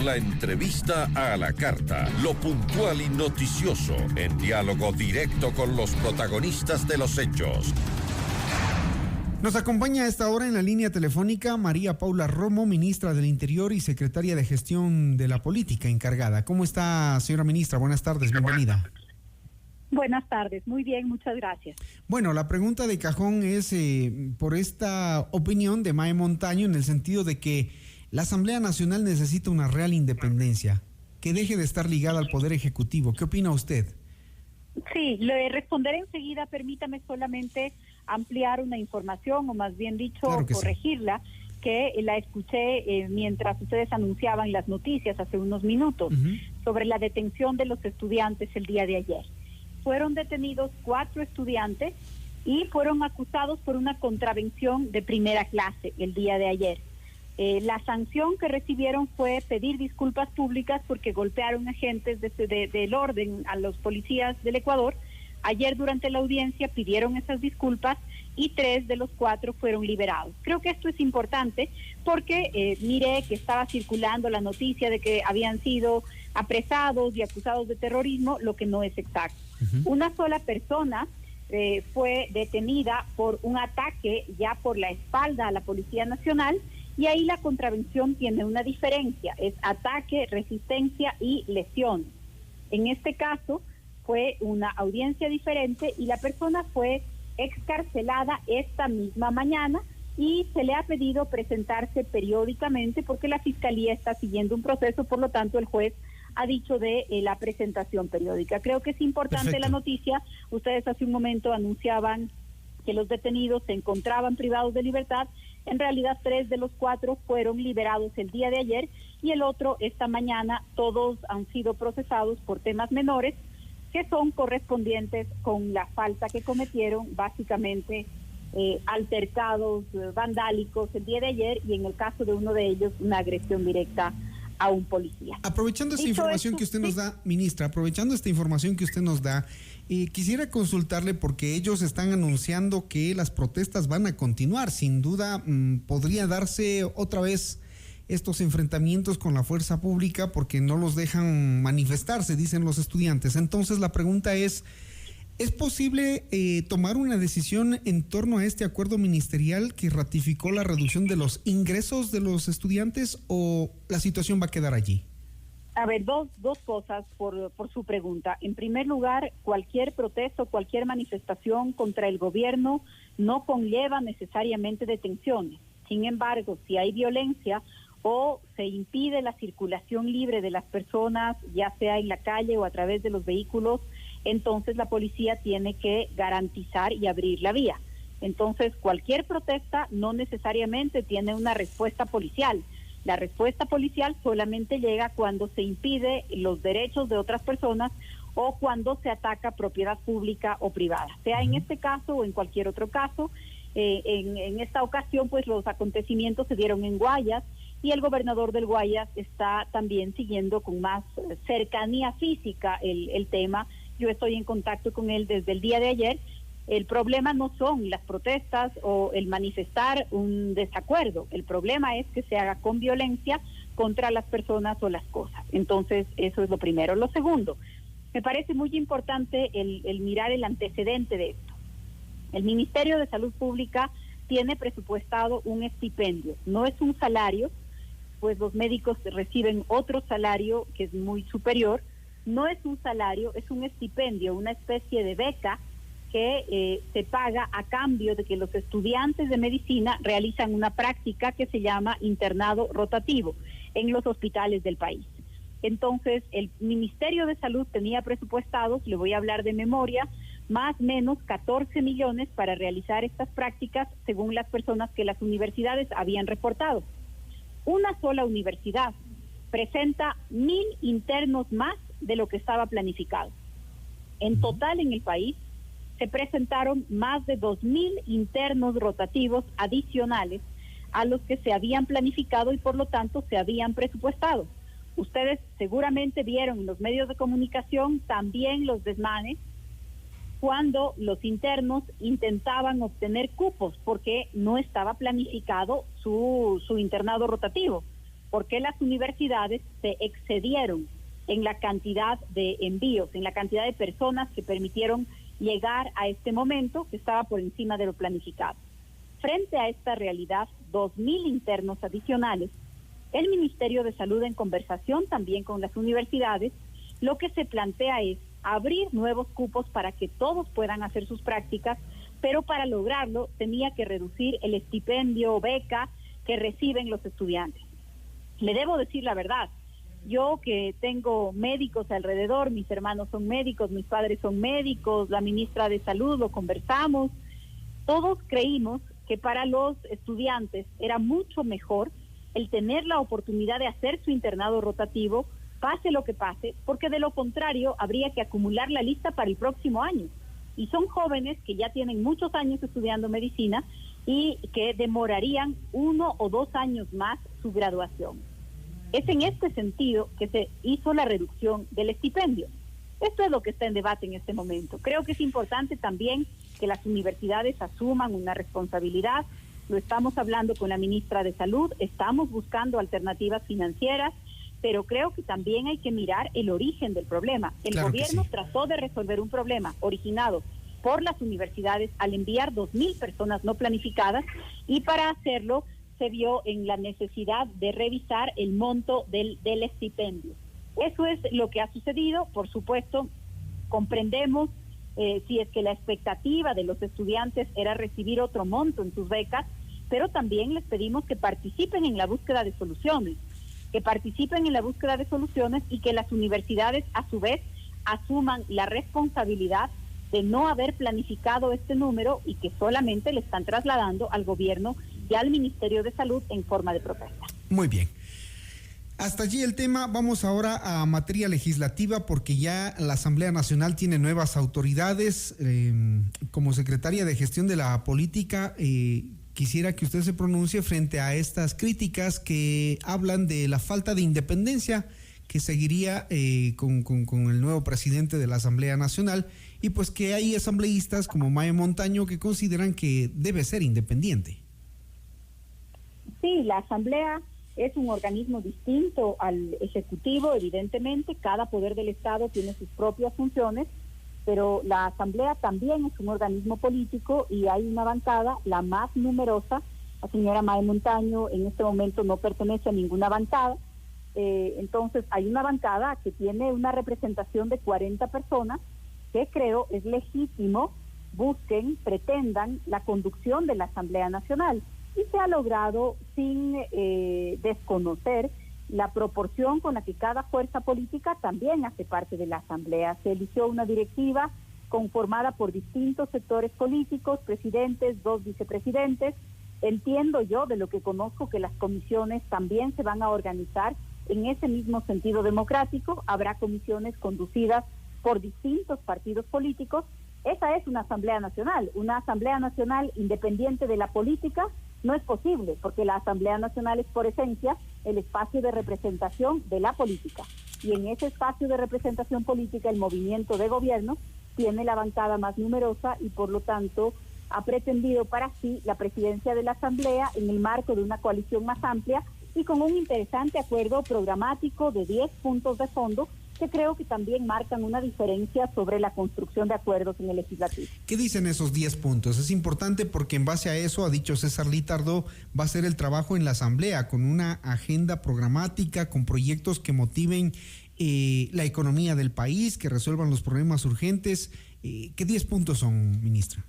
La entrevista a la carta, lo puntual y noticioso, en diálogo directo con los protagonistas de los hechos. Nos acompaña a esta hora en la línea telefónica María Paula Romo, ministra del Interior y secretaria de Gestión de la Política encargada. ¿Cómo está, señora ministra? Buenas tardes, bienvenida. Buenas tardes, muy bien, muchas gracias. Bueno, la pregunta de cajón es por esta opinión de Mae Montaño en el sentido de que la Asamblea Nacional necesita una real independencia, que deje de estar ligada al Poder Ejecutivo. ¿Qué opina usted? Sí, le responderé enseguida, permítame solamente ampliar una información, o más bien dicho, claro corregirla, sí, que la escuché mientras ustedes anunciaban las noticias hace unos minutos, sobre la detención de los estudiantes el día de ayer. Fueron detenidos 4 estudiantes y fueron acusados por una contravención de primera clase el día de ayer. La sanción que recibieron fue pedir disculpas públicas porque golpearon agentes del orden a los policías del Ecuador. Ayer durante la audiencia pidieron esas disculpas y 3 de los 4 fueron liberados. Creo que esto es importante porque miré que estaba circulando la noticia de que habían sido apresados y acusados de terrorismo, lo que no es exacto. Una sola persona fue detenida por un ataque ya por la espalda a la Policía Nacional, y ahí la contravención tiene una diferencia, es ataque, resistencia y lesión. En este caso fue una audiencia diferente y la persona fue excarcelada esta misma mañana y se le ha pedido presentarse periódicamente porque la Fiscalía está siguiendo un proceso, por lo tanto el juez ha dicho de la presentación periódica. Creo que es importante. Perfecto. La noticia. Ustedes hace un momento anunciaban que los detenidos se encontraban privados de libertad. En realidad 3 de los 4 fueron liberados el día de ayer y el otro esta mañana. Todos han sido procesados por temas menores que son correspondientes con la falta que cometieron, básicamente altercados vandálicos el día de ayer, y en el caso de uno de ellos una agresión directa a un policía. Aprovechando esta información que usted nos da, ministra, aprovechando esta información que usted nos da, quisiera consultarle porque ellos están anunciando que las protestas van a continuar. Sin duda podría darse otra vez estos enfrentamientos con la fuerza pública porque no los dejan manifestarse, dicen los estudiantes. Entonces la pregunta ¿es posible tomar una decisión en torno a este acuerdo ministerial que ratificó la reducción de los ingresos de los estudiantes o la situación va a quedar allí? A ver, dos cosas por su pregunta. En primer lugar, cualquier protesta, cualquier manifestación contra el gobierno no conlleva necesariamente detenciones. Sin embargo, si hay violencia o se impide la circulación libre de las personas, ya sea en la calle o a través de los vehículos, entonces la policía tiene que garantizar y abrir la vía. Entonces, cualquier protesta no necesariamente tiene una respuesta policial. La respuesta policial solamente llega cuando se impide los derechos de otras personas o cuando se ataca propiedad pública o privada, sea en este caso o en cualquier otro caso. En esta ocasión, pues los acontecimientos se dieron en Guayas y el gobernador del Guayas está también siguiendo con más cercanía física el tema. Yo estoy en contacto con él desde el día de ayer. El problema no son las protestas o el manifestar un desacuerdo. El problema es que se haga con violencia contra las personas o las cosas. Entonces, eso es lo primero. Lo segundo, me parece muy importante el mirar el antecedente de esto. El Ministerio de Salud Pública tiene presupuestado un estipendio. No es un salario, pues los médicos reciben otro salario que es muy superior. No es un salario, es un estipendio, una especie de beca que se paga a cambio de que los estudiantes de medicina realizan una práctica que se llama internado rotativo en los hospitales del país. Entonces, el Ministerio de Salud tenía presupuestados, le voy a hablar de memoria, más o menos 14 millones para realizar estas prácticas según las personas que las universidades habían reportado. Una sola universidad presenta 1,000 internos más de lo que estaba planificado. En total en el país se presentaron más de 2,000 internos rotativos adicionales a los que se habían planificado y por lo tanto se habían presupuestado. Ustedes seguramente vieron en los medios de comunicación también los desmanes cuando los internos intentaban obtener cupos porque no estaba planificado su internado rotativo. porque las universidades se excedieron en la cantidad de envíos, en la cantidad de personas que permitieron llegar a este momento, que estaba por encima de lo planificado. Frente a esta realidad, 2.000 internos adicionales, el Ministerio de Salud, en conversación también con las universidades, lo que se plantea es abrir nuevos cupos para que todos puedan hacer sus prácticas, pero para lograrlo tenía que reducir el estipendio o beca que reciben los estudiantes. Le debo decir la verdad, yo que tengo médicos alrededor, mis hermanos son médicos, mis padres son médicos, la ministra de Salud, lo conversamos, todos creímos que para los estudiantes era mucho mejor el tener la oportunidad de hacer su internado rotativo, pase lo que pase, porque de lo contrario habría que acumular la lista para el próximo año. Y son jóvenes que ya tienen muchos años estudiando medicina y que demorarían 1 o 2 años más su graduación. Es en este sentido que se hizo la reducción del estipendio. Esto es lo que está en debate en este momento. Creo que es importante también que las universidades asuman una responsabilidad. Lo estamos hablando con la ministra de Salud, estamos buscando alternativas financieras, pero creo que también hay que mirar el origen del problema. El gobierno trató de resolver un problema originado por las universidades al enviar 2.000 personas no planificadas, y para hacerlo se vio en la necesidad de revisar el monto del estipendio. Eso es lo que ha sucedido. Por supuesto, comprendemos si es que la expectativa de los estudiantes era recibir otro monto en sus becas, pero también les pedimos que participen en la búsqueda de soluciones, y que las universidades a su vez asuman la responsabilidad de no haber planificado este número y que solamente le están trasladando al gobierno y al Ministerio de Salud en forma de protesta. Muy bien. Hasta allí el tema. Vamos ahora a materia legislativa, porque ya la Asamblea Nacional tiene nuevas autoridades. Como secretaria de Gestión de la Política, quisiera que usted se pronuncie frente a estas críticas que hablan de la falta de independencia que seguiría con el nuevo presidente de la Asamblea Nacional, y pues que hay asambleístas como Maya Montaño que consideran que debe ser independiente. Sí, la Asamblea es un organismo distinto al Ejecutivo, evidentemente. Cada poder del Estado tiene sus propias funciones, pero la Asamblea también es un organismo político y hay una bancada, la más numerosa. La señora Maya Montaño en este momento no pertenece a ninguna bancada, entonces hay una bancada que tiene una representación de 40 personas que creo es legítimo pretendan la conducción de la Asamblea Nacional. Y se ha logrado sin desconocer la proporción con la que cada fuerza política también hace parte de la Asamblea. Se eligió una directiva conformada por distintos sectores políticos, presidentes, 2 vicepresidentes. Entiendo yo, de lo que conozco, que las comisiones también se van a organizar en ese mismo sentido democrático. Habrá comisiones conducidas por distintos partidos políticos. Esa es una Asamblea Nacional independiente de la política. No es posible, porque la Asamblea Nacional es por esencia el espacio de representación de la política, y en ese espacio de representación política el movimiento de gobierno tiene la bancada más numerosa y por lo tanto ha pretendido para sí la presidencia de la Asamblea en el marco de una coalición más amplia y con un interesante acuerdo programático de 10 puntos de fondo que creo que también marcan una diferencia sobre la construcción de acuerdos en el legislativo. ¿Qué dicen esos 10 puntos? Es importante porque en base a eso, ha dicho César Litardo, va a ser el trabajo en la Asamblea con una agenda programática, con proyectos que motiven la economía del país, que resuelvan los problemas urgentes. ¿Qué 10 puntos son, ministra?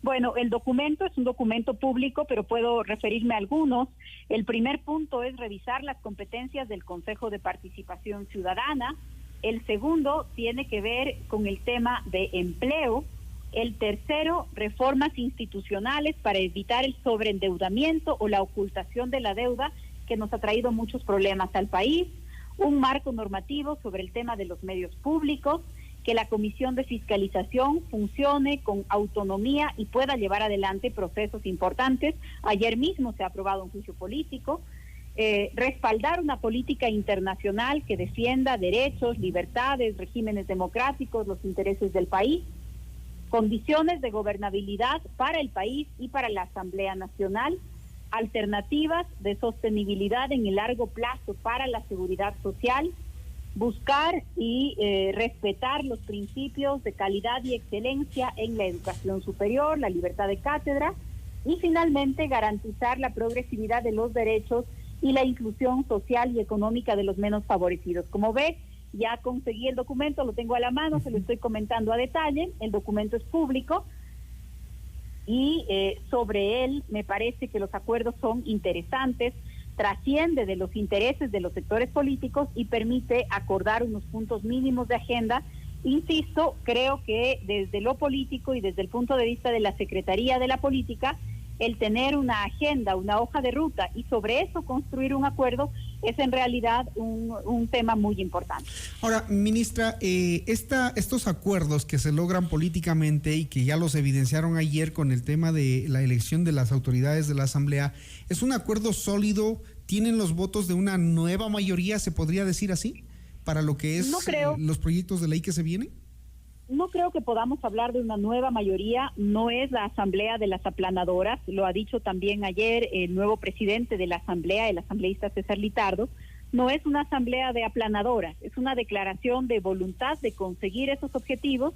Bueno, el documento es un documento público, pero puedo referirme a algunos. El primer punto es revisar las competencias del Consejo de Participación Ciudadana. El segundo tiene que ver con el tema de empleo. El tercero, reformas institucionales para evitar el sobreendeudamiento o la ocultación de la deuda que nos ha traído muchos problemas al país. Un marco normativo sobre el tema de los medios públicos, que la Comisión de Fiscalización funcione con autonomía y pueda llevar adelante procesos importantes. Ayer mismo se ha aprobado un juicio político. Respaldar una política internacional que defienda derechos, libertades, regímenes democráticos, los intereses del país. Condiciones de gobernabilidad para el país y para la Asamblea Nacional. alternativas de sostenibilidad en el largo plazo para la seguridad social, buscar y respetar los principios de calidad y excelencia en la educación superior, la libertad de cátedra y finalmente garantizar la progresividad de los derechos y la inclusión social y económica de los menos favorecidos. Como ve, ya conseguí el documento, lo tengo a la mano, se lo estoy comentando a detalle, el documento es público y sobre él me parece que los acuerdos son interesantes, trasciende de los intereses de los sectores políticos y permite acordar unos puntos mínimos de agenda. Insisto, creo que desde lo político y desde el punto de vista de la Secretaría de la Política, el tener una agenda, una hoja de ruta y sobre eso construir un acuerdo es en realidad un tema muy importante. Ahora, ministra, estos acuerdos que se logran políticamente y que ya los evidenciaron ayer con el tema de la elección de las autoridades de la Asamblea, ¿es un acuerdo sólido? ¿Tienen los votos de una nueva mayoría, se podría decir así, para lo que es los proyectos de ley que se vienen? No creo que podamos hablar de una nueva mayoría, no es la asamblea de las aplanadoras, lo ha dicho también ayer el nuevo presidente de la asamblea, el asambleísta César Litardo, no es una asamblea de aplanadoras, es una declaración de voluntad de conseguir esos objetivos,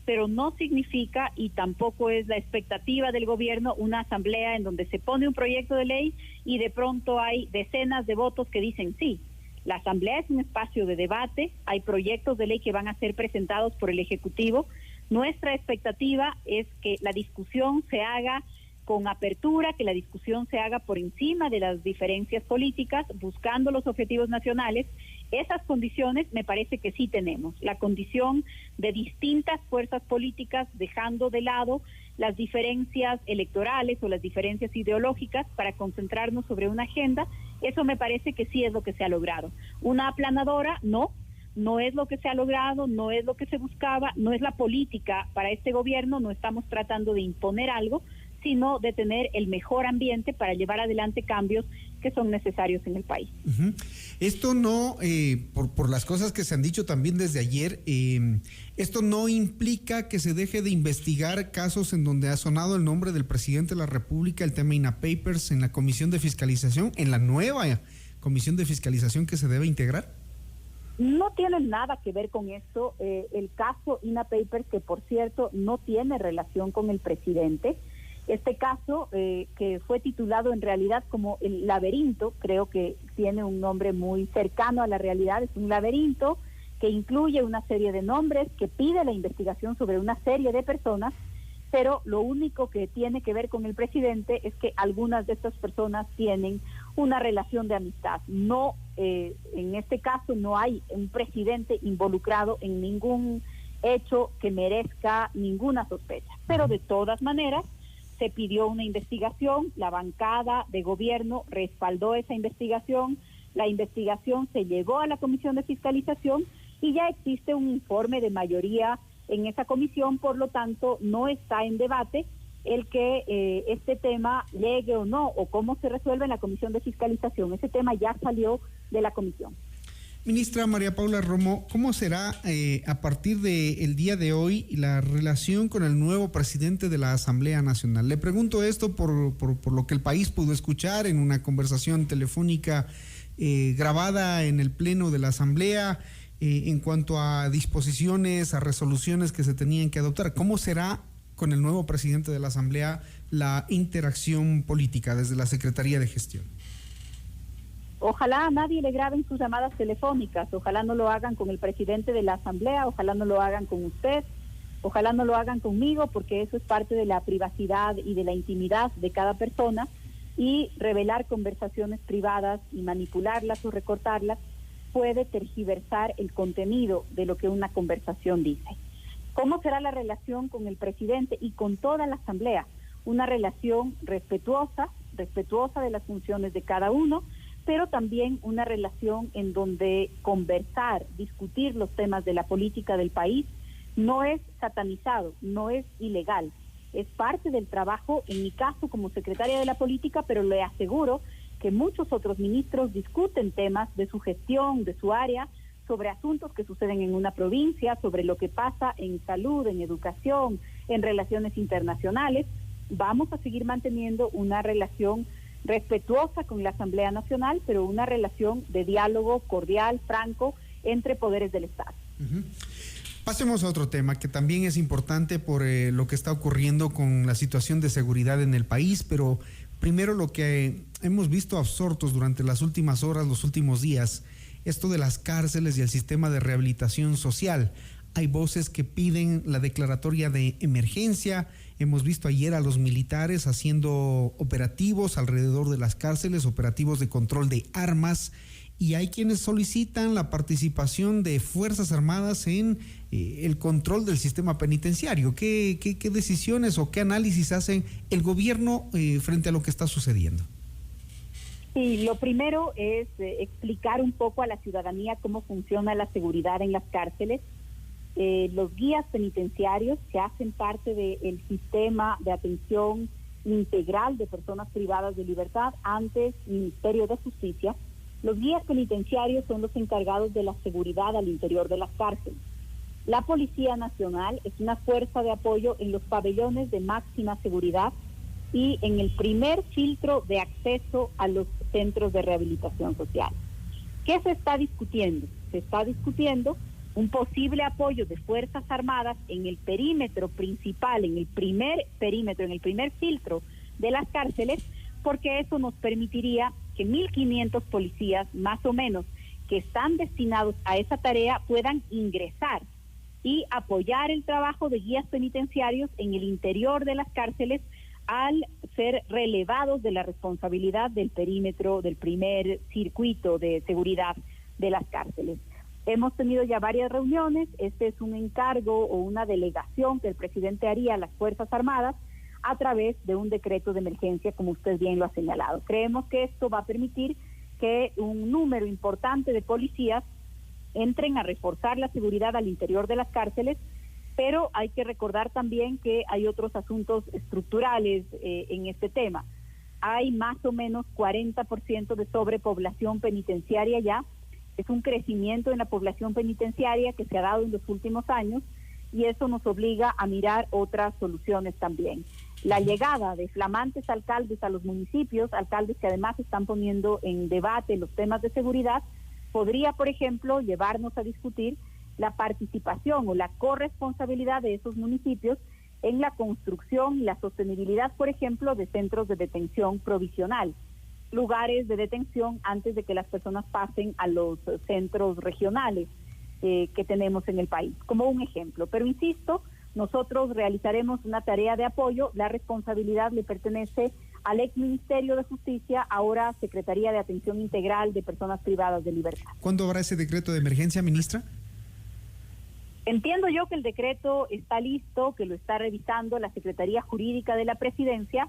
pero no significa y tampoco es la expectativa del gobierno una asamblea en donde se pone un proyecto de ley y de pronto hay decenas de votos que dicen sí. La Asamblea es un espacio de debate, hay proyectos de ley que van a ser presentados por el Ejecutivo. Nuestra expectativa es que la discusión se haga con apertura, que la discusión se haga por encima de las diferencias políticas, buscando los objetivos nacionales. Esas condiciones me parece que sí tenemos. La condición de distintas fuerzas políticas dejando de lado las diferencias electorales o las diferencias ideológicas para concentrarnos sobre una agenda. Eso me parece que sí es lo que se ha logrado. Una aplanadora, no es lo que se ha logrado, no es lo que se buscaba, no es la política para este gobierno, no estamos tratando de imponer algo, sino de tener el mejor ambiente para llevar adelante cambios que son necesarios en el país. Uh-huh. Esto no, por las cosas que se han dicho también desde ayer, esto no implica que se deje de investigar casos en donde ha sonado el nombre del presidente de la República, el tema INA Papers, en la comisión de fiscalización, en la nueva comisión de fiscalización que se debe integrar. No tiene nada que ver con esto. El caso INA Papers, que por cierto no tiene relación con el presidente. Este caso, que fue titulado en realidad como El Laberinto, creo que tiene un nombre muy cercano a la realidad, es un laberinto que incluye una serie de nombres, que pide la investigación sobre una serie de personas, pero lo único que tiene que ver con el presidente es que algunas de estas personas tienen una relación de amistad. No, en este caso no hay un presidente involucrado en ningún hecho que merezca ninguna sospecha, pero de todas maneras, se pidió una investigación, la bancada de gobierno respaldó esa investigación, la investigación se llevó a la comisión de fiscalización y ya existe un informe de mayoría en esa comisión, por lo tanto no está en debate el que este tema llegue o no, o cómo se resuelve en la comisión de fiscalización. Ese tema ya salió de la comisión. Ministra María Paula Romo, ¿cómo será a partir del día de hoy la relación con el nuevo presidente de la Asamblea Nacional? Le pregunto esto por lo que el país pudo escuchar en una conversación telefónica grabada en el Pleno de la Asamblea en cuanto a disposiciones, a resoluciones que se tenían que adoptar. ¿Cómo será con el nuevo presidente de la Asamblea la interacción política desde la Secretaría de Gestión? Ojalá a nadie le graben sus llamadas telefónicas, ojalá no lo hagan con el presidente de la Asamblea, ojalá no lo hagan con usted, ojalá no lo hagan conmigo, porque eso es parte de la privacidad y de la intimidad de cada persona, y revelar conversaciones privadas y manipularlas o recortarlas puede tergiversar el contenido de lo que una conversación dice. ¿Cómo será la relación con el presidente y con toda la Asamblea? Una relación respetuosa de las funciones de cada uno, pero también una relación en donde conversar, discutir los temas de la política del país no es satanizado, no es ilegal, es parte del trabajo, en mi caso como secretaria de la política, pero le aseguro que muchos otros ministros discuten temas de su gestión, de su área, sobre asuntos que suceden en una provincia, sobre lo que pasa en salud, en educación, en relaciones internacionales. Vamos a seguir manteniendo una relación respetuosa con la Asamblea Nacional, pero una relación de diálogo cordial, franco, entre poderes del Estado. Uh-huh. Pasemos a otro tema que también es importante por lo que está ocurriendo con la situación de seguridad en el país, pero primero lo que hemos visto absortos durante las últimas horas, los últimos días, esto de las cárceles y el sistema de rehabilitación social. Hay voces que piden la declaratoria de emergencia. Hemos visto ayer a los militares haciendo operativos alrededor de las cárceles, operativos de control de armas, y hay quienes solicitan la participación de Fuerzas Armadas en el control del sistema penitenciario. ¿Qué decisiones o qué análisis hacen el gobierno frente a lo que está sucediendo? Sí, lo primero es explicar un poco a la ciudadanía cómo funciona la seguridad en las cárceles. Los guías penitenciarios que hacen parte del sistema de atención integral de personas privadas de libertad ante el Ministerio de Justicia. Los guías penitenciarios son los encargados de la seguridad al interior de las cárceles. La Policía Nacional es una fuerza de apoyo en los pabellones de máxima seguridad y en el primer filtro de acceso a los centros de rehabilitación social. ¿Qué se está discutiendo? Se está discutiendo un posible apoyo de Fuerzas Armadas en el perímetro principal, en el primer perímetro, en el primer filtro de las cárceles, porque eso nos permitiría que 1.500 policías, más o menos, que están destinados a esa tarea, puedan ingresar y apoyar el trabajo de guías penitenciarios en el interior de las cárceles al ser relevados de la responsabilidad del perímetro, del primer circuito de seguridad de las cárceles. Hemos tenido ya varias reuniones. Este es un encargo o una delegación que el presidente haría a las Fuerzas Armadas a través de un decreto de emergencia, como usted bien lo ha señalado. Creemos que esto va a permitir que un número importante de policías entren a reforzar la seguridad al interior de las cárceles, pero hay que recordar también que hay otros asuntos estructurales en este tema. Hay más o menos 40% de sobrepoblación penitenciaria ya. Es un crecimiento en la población penitenciaria que se ha dado en los últimos años y eso nos obliga a mirar otras soluciones también. La llegada de flamantes alcaldes a los municipios, alcaldes que además están poniendo en debate los temas de seguridad, podría, por ejemplo, llevarnos a discutir la participación o la corresponsabilidad de esos municipios en la construcción y la sostenibilidad, por ejemplo, de centros de detención provisional, lugares de detención antes de que las personas pasen a los centros regionales que tenemos en el país, como un ejemplo. Pero insisto, nosotros realizaremos una tarea de apoyo. La responsabilidad le pertenece al ex Ministerio de Justicia, ahora Secretaría de Atención Integral de Personas Privadas de Libertad. ¿Cuándo habrá ese decreto de emergencia, ministra? Entiendo yo que el decreto está listo, que lo está revisando la Secretaría Jurídica de la Presidencia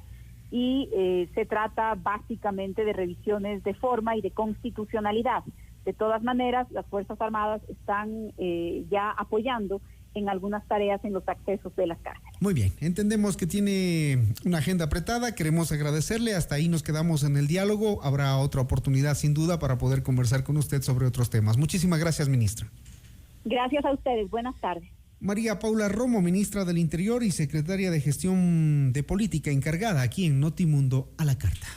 y se trata básicamente de revisiones de forma y de constitucionalidad. De todas maneras, las Fuerzas Armadas están ya apoyando en algunas tareas en los accesos de las cárceles. Muy bien, entendemos que tiene una agenda apretada, queremos agradecerle, hasta ahí nos quedamos en el diálogo, habrá otra oportunidad sin duda para poder conversar con usted sobre otros temas. Muchísimas gracias, ministra. Gracias a ustedes, buenas tardes. María Paula Romo, ministra del Interior y secretaria de Gestión de Política encargada aquí en Notimundo a la Carta.